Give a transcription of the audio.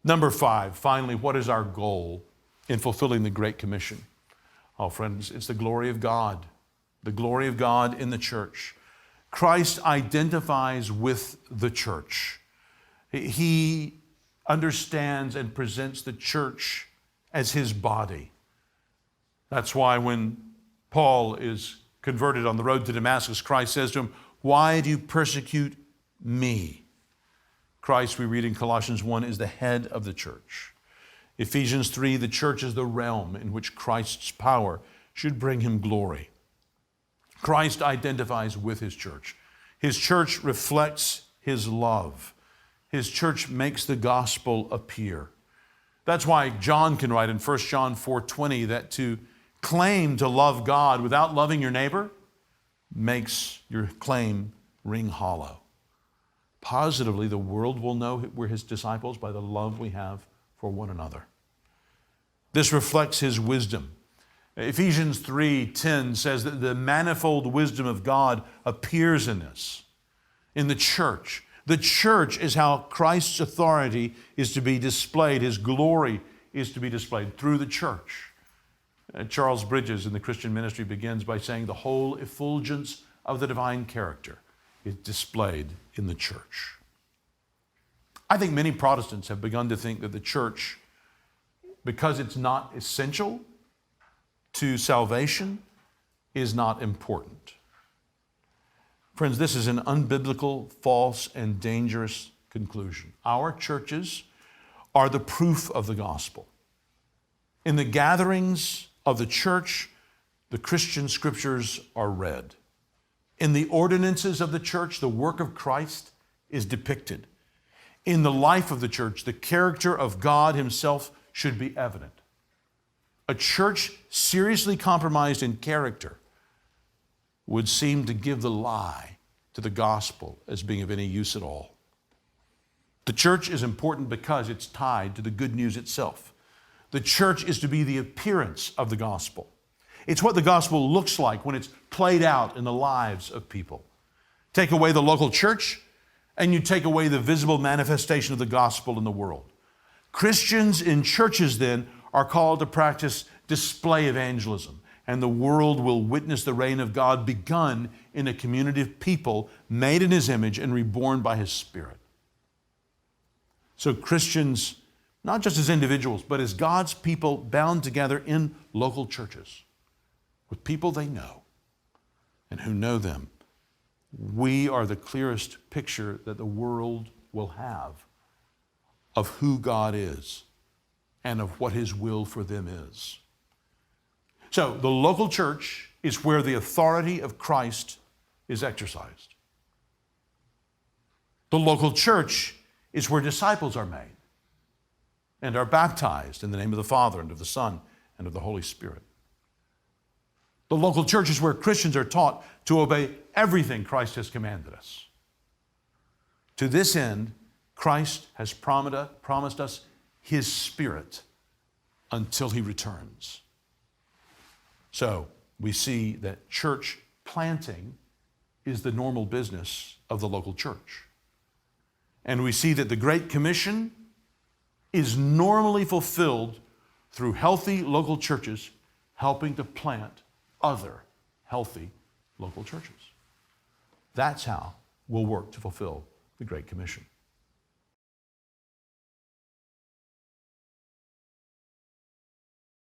Number 5, finally, what is our goal in fulfilling the Great Commission? Oh, friends, it's the glory of God. The glory of God in the church. Christ identifies with the church. He understands and presents the church as his body. That's why when Paul is converted on the road to Damascus, Christ says to him, "Why do you persecute me?" Christ, we read in Colossians 1, is the head of the church. Ephesians 3, the church is the realm in which Christ's power should bring him glory. Christ identifies with his church. His church reflects his love. His church makes the gospel appear. That's why John can write in 1 John 4:20 that to claim to love God without loving your neighbor makes your claim ring hollow. Positively, the world will know we're his disciples by the love we have for one another. This reflects his wisdom. Ephesians 3:10 says that the manifold wisdom of God appears in this, in the church. The church is how Christ's authority is to be displayed. His glory is to be displayed through the church. Charles Bridges in the Christian ministry begins by saying the whole effulgence of the divine character is displayed in the church. I think many Protestants have begun to think that the church, because it's not essential to salvation, is not important. Friends, this is an unbiblical, false, and dangerous conclusion. Our churches are the proof of the gospel. In the gatherings of the church, the Christian scriptures are read. In the ordinances of the church, the work of Christ is depicted. In the life of the church, the character of God himself should be evident. A church seriously compromised in character would seem to give the lie to the gospel as being of any use at all. The church is important because it's tied to the good news itself. The church is to be the appearance of the gospel. It's what the gospel looks like when it's played out in the lives of people. Take away the local church, and you take away the visible manifestation of the gospel in the world. Christians in churches then are called to practice display evangelism, and the world will witness the reign of God begun in a community of people made in his image and reborn by his Spirit. So Christians, not just as individuals, but as God's people bound together in local churches with people they know and who know them, we are the clearest picture that the world will have of who God is and of what his will for them is. So the local church is where the authority of Christ is exercised. The local church is where disciples are made and are baptized in the name of the Father and of the Son and of the Holy Spirit. The local church is where Christians are taught to obey everything Christ has commanded us. To this end, Christ has promised us his Spirit until he returns. So we see that church planting is the normal business of the local church. And we see that the Great Commission is normally fulfilled through healthy local churches helping to plant other healthy local churches. That's how we'll work to fulfill the Great Commission.